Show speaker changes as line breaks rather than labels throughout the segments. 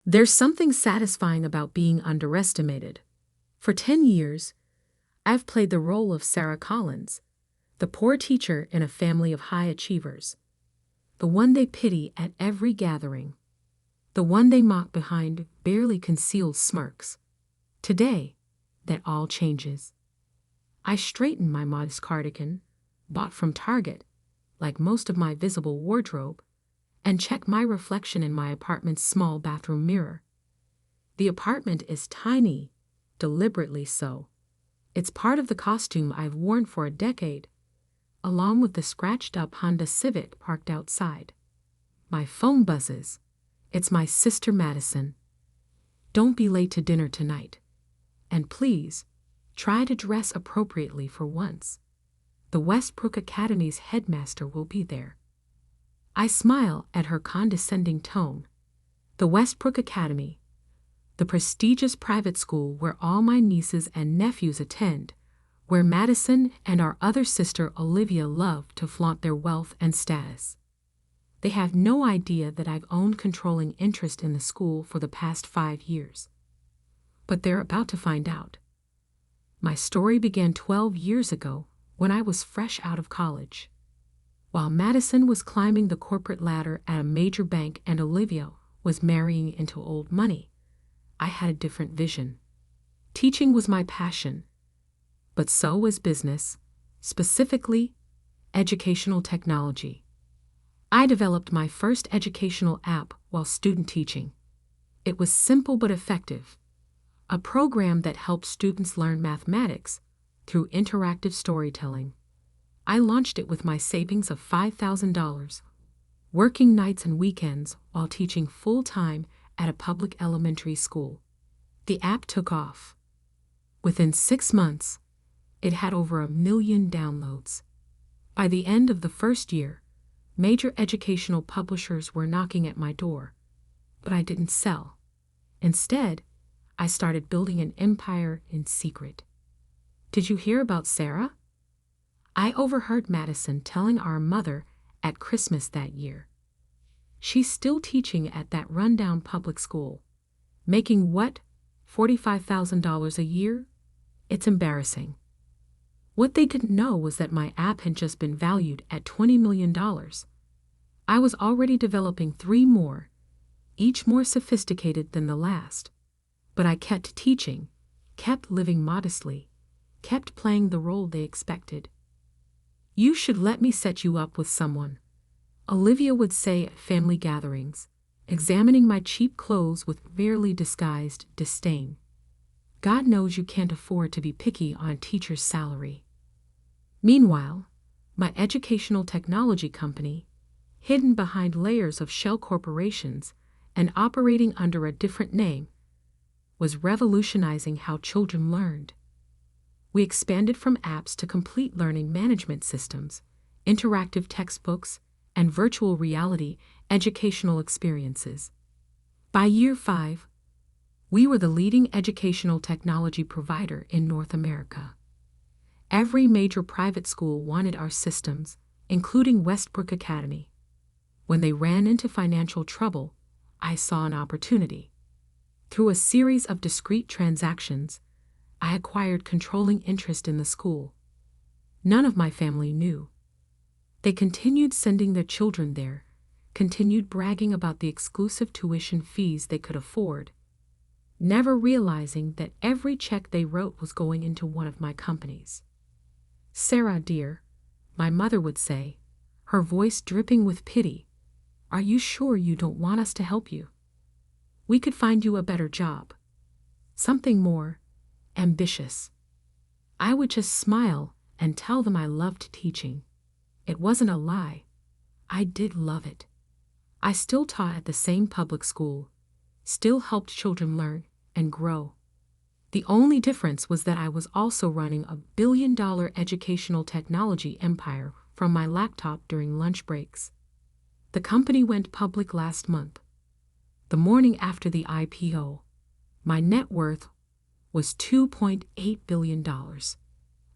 There's something satisfying about being underestimated. For 10 years, I've played the role of Sarah Collins, the poor teacher in a family of high achievers, the one they pity at every gathering, the one they mock behind barely concealed smirks. Today, that all changes. I straighten my modest cardigan, bought from Target, like most of my visible wardrobe, and check my reflection in my apartment's small bathroom mirror. The apartment is tiny, deliberately so. It's part of the costume I've worn for a decade, along with the scratched-up Honda Civic parked outside. My phone buzzes. It's my sister Madison. Don't be late to dinner tonight. And please, try to dress appropriately for once. The Westbrook Academy's headmaster will be there. I smile at her condescending tone. The Westbrook Academy, the prestigious private school where all my nieces and nephews attend, where Madison and our other sister Olivia love to flaunt their wealth and status. They have no idea that I've owned controlling interest in the school for the past 5 years. But they're about to find out. My story began 12 years ago when I was fresh out of college. While Madison was climbing the corporate ladder at a major bank and Olivia was marrying into old money, I had a different vision. Teaching was my passion, but so was business, specifically educational technology. I developed my first educational app while student teaching. It was simple but effective, a program that helped students learn mathematics through interactive storytelling. I launched it with my savings of $5,000, working nights and weekends while teaching full-time at a public elementary school. The app took off. Within 6 months, it had over 1 million downloads. By the end of the first year, major educational publishers were knocking at my door, but I didn't sell. Instead, I started building an empire in secret. Did you hear about Sarah? I overheard Madison telling our mother at Christmas that year. She's still teaching at that rundown public school. Making what? $45,000 a year? It's embarrassing. What they didn't know was that my app had just been valued at $20 million. I was already developing 3 more, each more sophisticated than the last. But I kept teaching, kept living modestly, kept playing the role they expected. You should let me set you up with someone, Olivia would say at family gatherings, examining my cheap clothes with barely disguised disdain. God knows you can't afford to be picky on a teacher's salary. Meanwhile, my educational technology company, hidden behind layers of shell corporations and operating under a different name, was revolutionizing how children learned. We expanded from apps to complete learning management systems, interactive textbooks, and virtual reality educational experiences. By year 5, we were the leading educational technology provider in North America. Every major private school wanted our systems, including Westbrook Academy. When they ran into financial trouble, I saw an opportunity. Through a series of discrete transactions, I acquired controlling interest in the school. None of my family knew. They continued sending their children there, continued bragging about the exclusive tuition fees they could afford, never realizing that every check they wrote was going into one of my companies. "Sarah, dear," my mother would say, her voice dripping with pity, "are you sure you don't want us to help you? We could find you a better job. Something more ambitious." I would just smile and tell them I loved teaching. It wasn't a lie. I did love it. I still taught at the same public school, still helped children learn and grow. The only difference was that I was also running a billion-dollar educational technology empire from my laptop during lunch breaks. The company went public last month. The morning after the IPO, my net worth was $2.8 billion.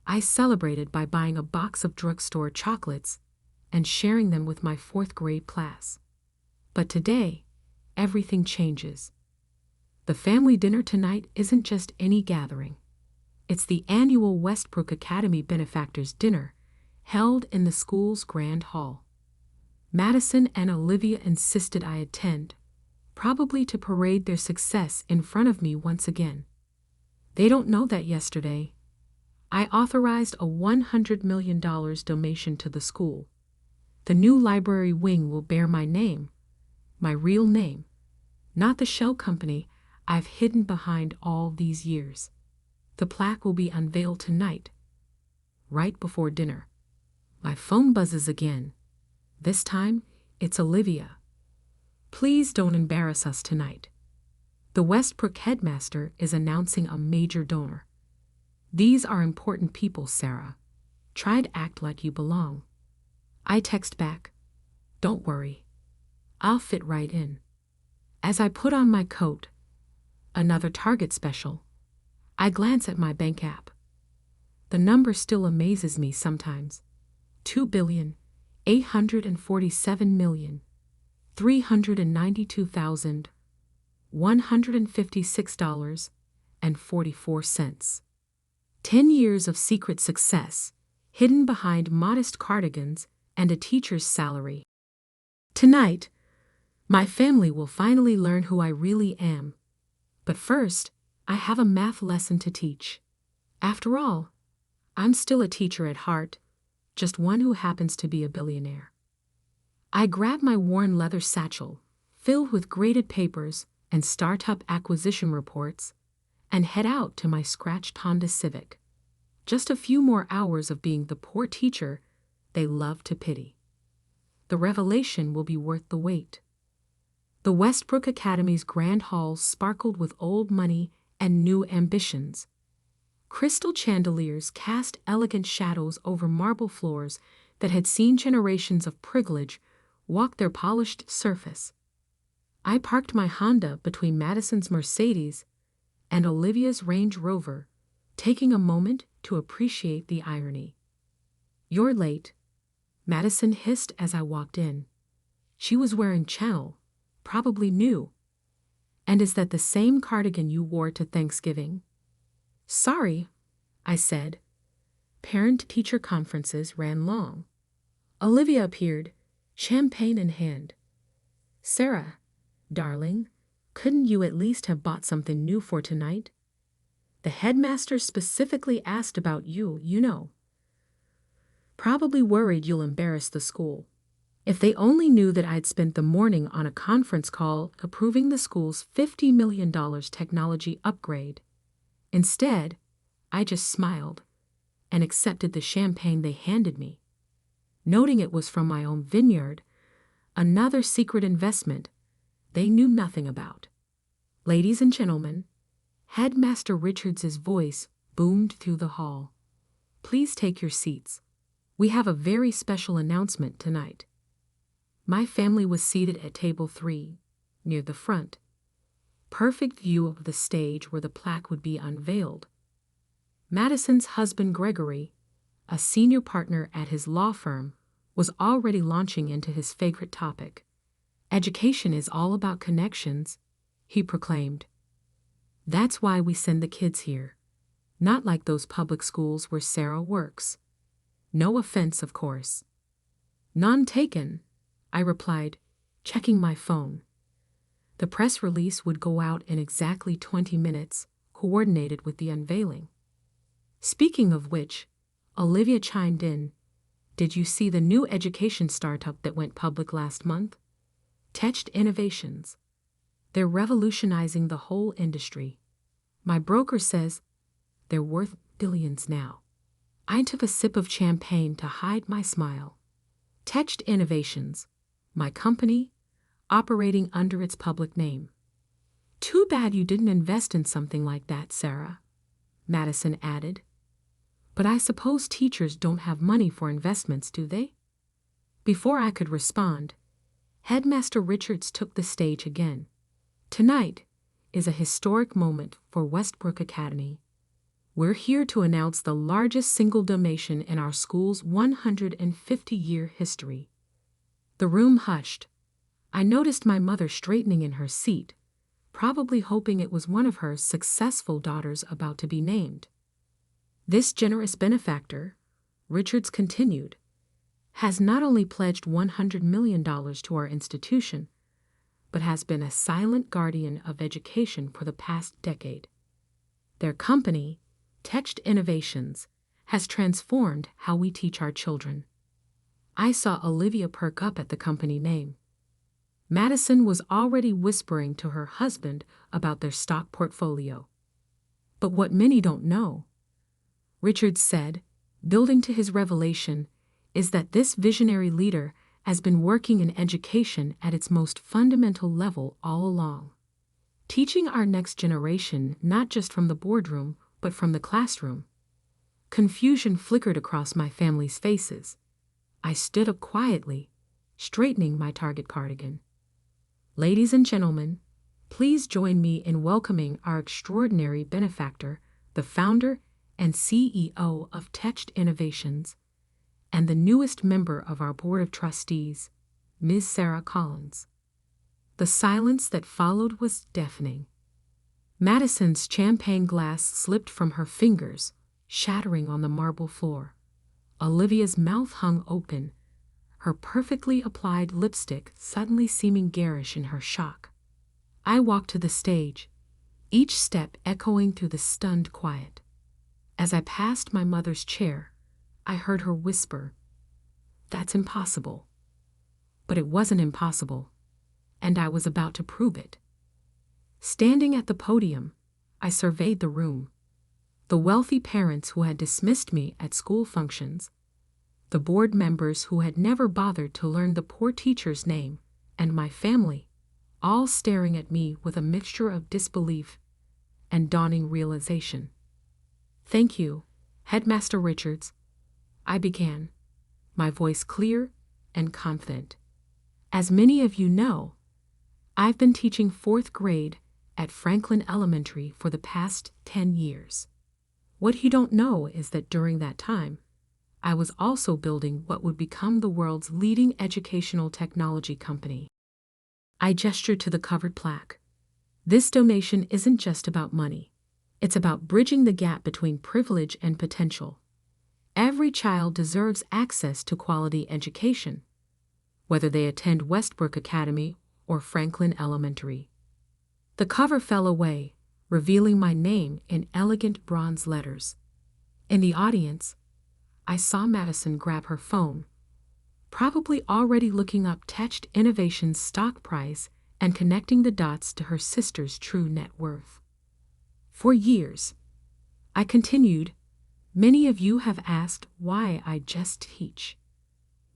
I celebrated by buying a box of drugstore chocolates and sharing them with my 4th grade class. But today, everything changes. The family dinner tonight isn't just any gathering. It's the annual Westbrook Academy Benefactors Dinner, held in the school's grand hall. Madison and Olivia insisted I attend, probably to parade their success in front of me once again. They don't know that yesterday I authorized a $100 million donation to the school. The new library wing will bear my name, my real name, not the shell company I've hidden behind all these years. The plaque will be unveiled tonight, right before dinner. My phone buzzes again. This time, it's Olivia. Please don't embarrass us tonight. The Westbrook headmaster is announcing a major donor. These are important people, Sarah. Try to act like you belong. I text back, don't worry. I'll fit right in. As I put on my coat, another Target special, I glance at my bank app. The number still amazes me sometimes. $2,847,392,156.44. 10 years of secret success, hidden behind modest cardigans and a teacher's salary. Tonight, my family will finally learn who I really am. But first, I have a math lesson to teach. After all, I'm still a teacher at heart, just one who happens to be a billionaire. I grab my worn leather satchel, filled with graded papers and startup acquisition reports, and head out to my scratched Honda Civic. Just a few more hours of being the poor teacher they love to pity. The revelation will be worth the wait. The Westbrook Academy's grand halls sparkled with old money and new ambitions. Crystal chandeliers cast elegant shadows over marble floors that had seen generations of privilege walk their polished surface. I parked my Honda between Madison's Mercedes and Olivia's Range Rover, taking a moment to appreciate the irony. You're late, Madison hissed as I walked in. She was wearing Chanel, probably new. And is that the same cardigan you wore to Thanksgiving? Sorry, I said. Parent-teacher conferences ran long. Olivia appeared, champagne in hand. Sarah, darling, couldn't you at least have bought something new for tonight? The headmaster specifically asked about you, you know. Probably worried you'll embarrass the school. If they only knew that I'd spent the morning on a conference call approving the school's $50 million technology upgrade. Instead, I just smiled and accepted the champagne they handed me, noting it was from my own vineyard, another secret investment they knew nothing about. Ladies and gentlemen, Headmaster Richards's voice boomed through the hall. Please take your seats. We have a very special announcement tonight. My family was seated at table 3, near the front. Perfect view of the stage where the plaque would be unveiled. Madison's husband Gregory, a senior partner at his law firm, was already launching into his favorite topic. Education is all about connections, he proclaimed. That's why we send the kids here. Not like those public schools where Sarah works. No offense, of course. None taken, I replied, checking my phone. The press release would go out in exactly 20 minutes, coordinated with the unveiling. Speaking of which, Olivia chimed in. Did you see the new education startup that went public last month? Tetched Innovations. They're revolutionizing the whole industry. My broker says they're worth billions now. I took a sip of champagne to hide my smile. Tetched Innovations, my company, operating under its public name. Too bad you didn't invest in something like that, Sarah, Madison added. But I suppose teachers don't have money for investments, do they? Before I could respond, Headmaster Richards took the stage again. Tonight is a historic moment for Westbrook Academy. We're here to announce the largest single donation in our school's 150-year history. The room hushed. I noticed my mother straightening in her seat, probably hoping it was one of her successful daughters about to be named. This generous benefactor, Richards continued, has not only pledged $100 million to our institution, but has been a silent guardian of education for the past decade. Their company, Text Innovations, has transformed how we teach our children. I saw Olivia perk up at the company name. Madison was already whispering to her husband about their stock portfolio. But what many don't know, Richards said, building to his revelation, is that this visionary leader has been working in education at its most fundamental level all along, teaching our next generation not just from the boardroom, but from the classroom. Confusion flickered across my family's faces. I stood up quietly, straightening my target cardigan. Ladies and gentlemen, please join me in welcoming our extraordinary benefactor, the founder and CEO of Text Innovations, and the newest member of our Board of Trustees, Ms. Sarah Collins. The silence that followed was deafening. Madison's champagne glass slipped from her fingers, shattering on the marble floor. Olivia's mouth hung open, her perfectly applied lipstick suddenly seeming garish in her shock. I walked to the stage, each step echoing through the stunned quiet. As I passed my mother's chair, I heard her whisper, "That's impossible." But it wasn't impossible, and I was about to prove it. Standing at the podium, I surveyed the room. The wealthy parents who had dismissed me at school functions, the board members who had never bothered to learn the poor teacher's name, and my family, all staring at me with a mixture of disbelief and dawning realization. "Thank you, Headmaster Richards," I began, my voice clear and confident. "As many of you know, I've been teaching 4th grade at Franklin Elementary for the past 10 years. What you don't know is that during that time, I was also building what would become the world's leading educational technology company." I gestured to the covered plaque. "This donation isn't just about money. It's about bridging the gap between privilege and potential. Every child deserves access to quality education, whether they attend Westbrook Academy or Franklin Elementary." The cover fell away, revealing my name in elegant bronze letters. In the audience, I saw Madison grab her phone, probably already looking up Text Innovations' stock price and connecting the dots to her sister's true net worth. "For years," I continued, "many of you have asked why I just teach,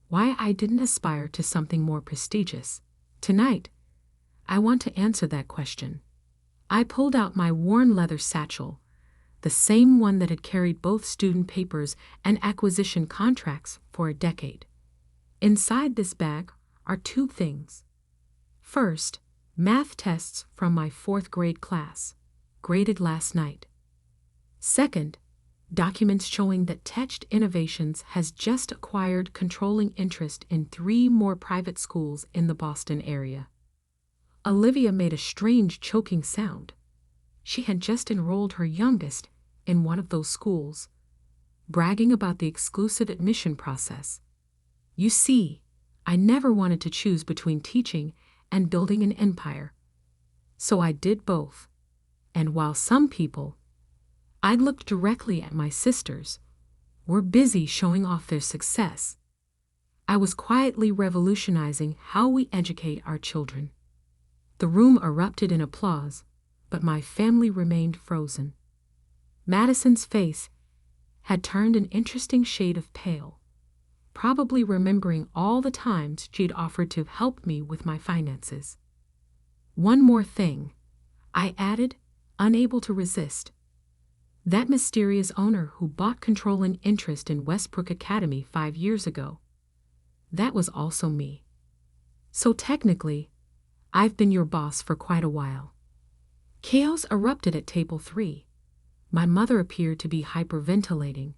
why I didn't aspire to something more prestigious. Tonight, I want to answer that question." I pulled out my worn leather satchel, the same one that had carried both student papers and acquisition contracts for a decade. Inside this bag are 2 things. First, math tests from my 4th grade class, graded last night. Second, documents showing that Text Innovations has just acquired controlling interest in 3 more private schools in the Boston area. Olivia made a strange choking sound. She had just enrolled her youngest in one of those schools, bragging about the exclusive admission process. You see, I never wanted to choose between teaching and building an empire. So I did both. And while some people, I looked directly at my sisters, were busy showing off their success, I was quietly revolutionizing how we educate our children. The room erupted in applause, but my family remained frozen. Madison's face had turned an interesting shade of pale, probably remembering all the times she'd offered to help me with my finances. "One more thing," I added, unable to resist. "That mysterious owner who bought controlling interest in Westbrook Academy 5 years ago, that was also me. So technically, I've been your boss for quite a while." Chaos erupted at table 3. My mother appeared to be hyperventilating.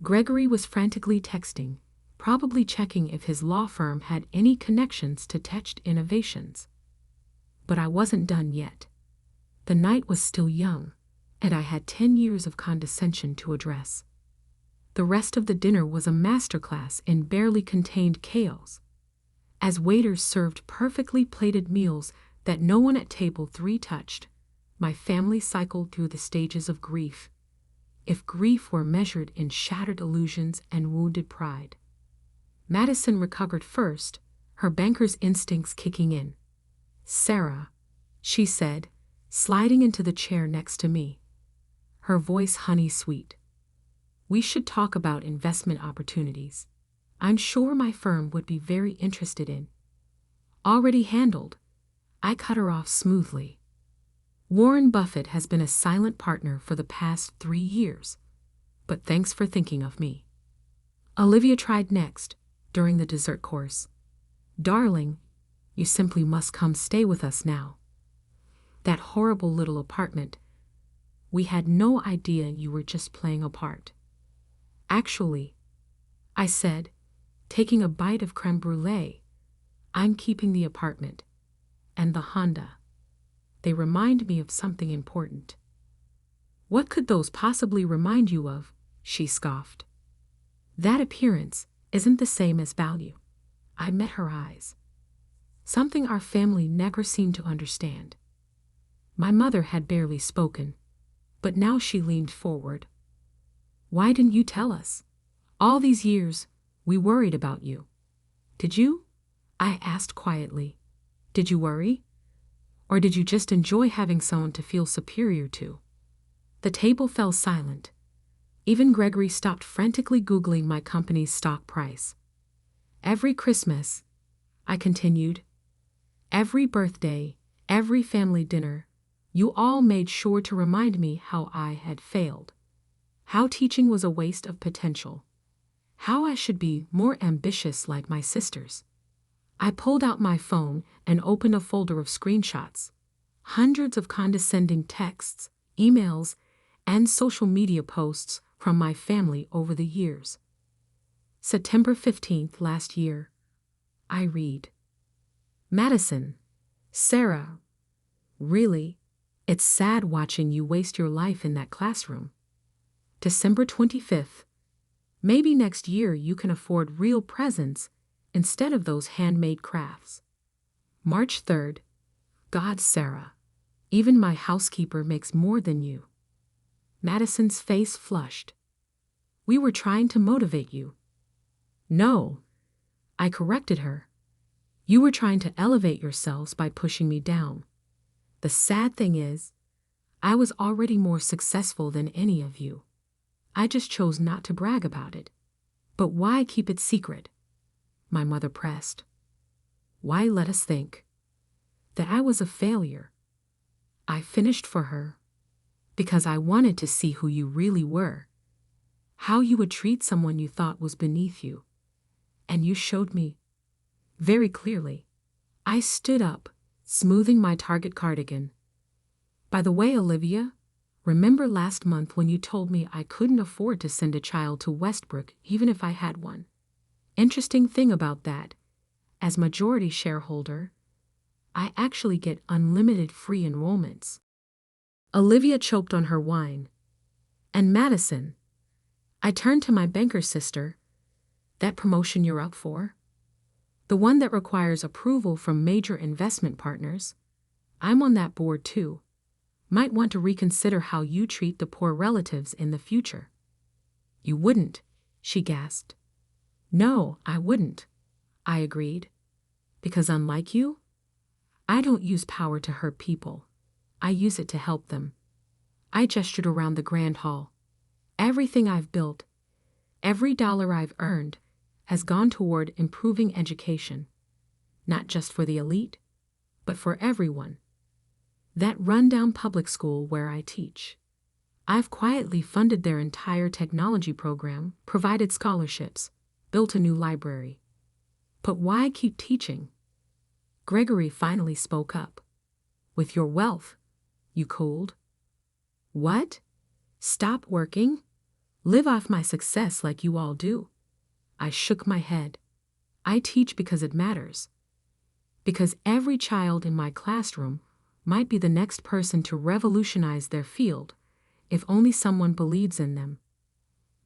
Gregory was frantically texting, probably checking if his law firm had any connections to Text Innovations. But I wasn't done yet. The night was still young, and I had 10 years of condescension to address. The rest of the dinner was a masterclass in barely contained chaos, as waiters served perfectly plated meals that no one at table 3 touched. My family cycled through the stages of grief, if grief were measured in shattered illusions and wounded pride. Madison recovered first, her banker's instincts kicking in. "Sarah," she said, sliding into the chair next to me, her voice honey-sweet. "We should talk about investment opportunities. I'm sure my firm would be very interested in." "Already handled," I cut her off smoothly. "Warren Buffett has been a silent partner for the past 3 years, but thanks for thinking of me." Olivia tried next, during the dessert course. "Darling, you simply must come stay with us now. That horrible little apartment. We had no idea you were just playing a part." "Actually," I said, taking a bite of crème brûlée, "I'm keeping the apartment. And the Honda. They remind me of something important." "What could those possibly remind you of?" she scoffed. "That appearance isn't the same as value." I met her eyes. Something our family never seemed to understand. My mother had barely spoken, but now she leaned forward. "Why didn't you tell us? All these years, we worried about you." "Did you?" I asked quietly. "Did you worry? Or did you just enjoy having someone to feel superior to?" The table fell silent. Even Gregory stopped frantically Googling my company's stock price. "Every Christmas," I continued, "every birthday, every family dinner, you all made sure to remind me how I had failed. How teaching was a waste of potential. How I should be more ambitious like my sisters." I pulled out my phone and opened a folder of screenshots. Hundreds of condescending texts, emails, and social media posts from my family over the years. September 15th last year. I read. "Madison, Sarah, really, it's sad watching you waste your life in that classroom." December 25th. "Maybe next year you can afford real presents instead of those handmade crafts." March 3rd. "God, Sarah, even my housekeeper makes more than you." Madison's face flushed. "We were trying to motivate you." "No," I corrected her. "You were trying to elevate yourselves by pushing me down. The sad thing is, I was already more successful than any of you. I just chose not to brag about it." "But why keep it secret?" my mother pressed. "Why let us think that I was a failure?" I finished for her, "because I wanted to see who you really were, how you would treat someone you thought was beneath you. And you showed me very clearly." I stood up, smoothing my Target cardigan. "By the way, Olivia, remember last month when you told me I couldn't afford to send a child to Westbrook even if I had one? Interesting thing about that, as majority shareholder, I actually get unlimited free enrollments." Olivia choked on her wine. "And Madison," I turned to my banker sister, "that promotion you're up for? The one that requires approval from major investment partners? I'm on that board too. Might want to reconsider how you treat the poor relatives in the future." "You wouldn't," she gasped. "No, I wouldn't," I agreed. "Because unlike you, I don't use power to hurt people. I use it to help them." I gestured around the grand hall. "Everything I've built, every dollar I've earned, has gone toward improving education. Not just for the elite, but for everyone. That rundown public school where I teach. I've quietly funded their entire technology program, provided scholarships, built a new library. But why keep teaching?" Gregory finally spoke up. "With your wealth, you cooled." "What? Stop working? Live off my success like you all do?" I shook my head. "I teach because it matters. because every child in my classroom might be the next person to revolutionize their field, if only someone believes in them.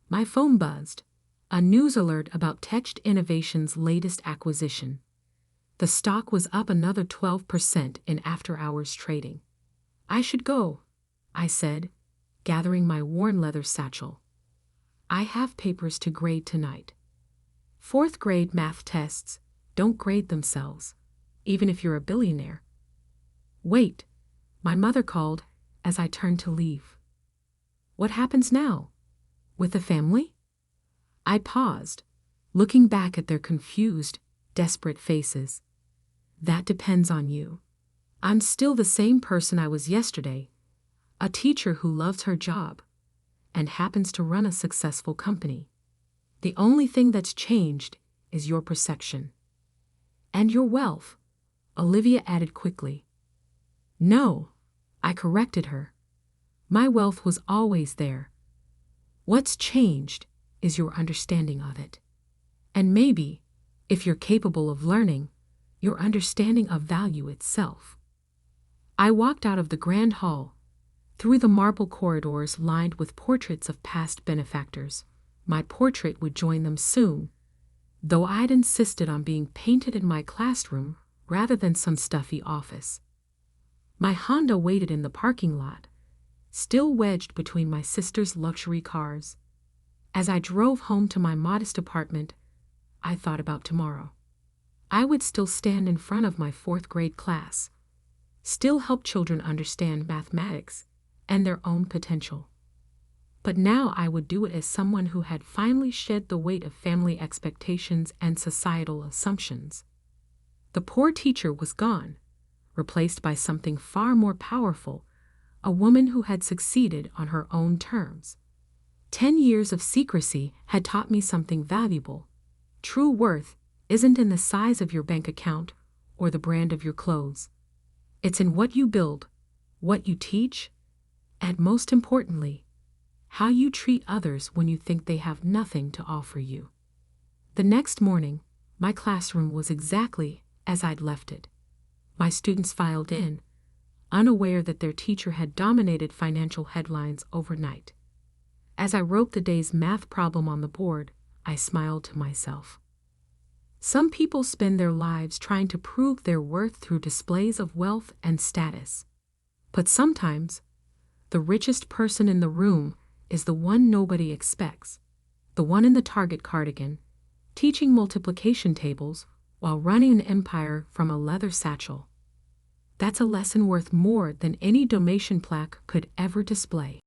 My phone buzzed, a news alert about Tech Innovation's latest acquisition. The stock was up another 12% in after-hours trading. I should go, I said, gathering my worn leather satchel. I have papers to grade tonight. Fourth grade math tests don't grade themselves, even if you're a billionaire. Wait, my mother called as I turned to leave. What happens now? With the family? I paused, looking back at their confused, desperate faces. That depends on you. I'm still the same person I was yesterday, a teacher who loves her job and happens to run a successful company. The only thing that's changed is your perception. And your wealth, Olivia added quickly. No, I corrected her. My wealth was always there. What's changed is your understanding of it. And maybe, if you're capable of learning, your understanding of value itself. I walked out of the grand hall, through the marble corridors lined with portraits of past benefactors. My portrait would join them soon, though I'd insisted on being painted in my classroom rather than some stuffy office. My Honda waited in the parking lot, still wedged between my sister's luxury cars. As I drove home to my modest apartment, I thought about tomorrow. I would still stand in front of my fourth grade class, still help children understand mathematics and their own potential. But now I would do it as someone who had finally shed the weight of family expectations and societal assumptions. The poor teacher was gone, replaced by something far more powerful, a woman who had succeeded on her own terms. 10 years of secrecy had taught me something valuable. True worth isn't in the size of your bank account or the brand of your clothes. It's in what you build, what you teach, and most importantly, how you treat others when you think they have nothing to offer you. The next morning, my classroom was exactly as I'd left it. My students filed in, unaware that their teacher had dominated financial headlines overnight. As I wrote the day's math problem on the board, I smiled to myself. Some people spend their lives trying to prove their worth through displays of wealth and status. But sometimes, the richest person in the room is the one nobody expects, the one in the Target cardigan, teaching multiplication tables while running an empire from a leather satchel. That's a lesson worth more than any donation plaque could ever display.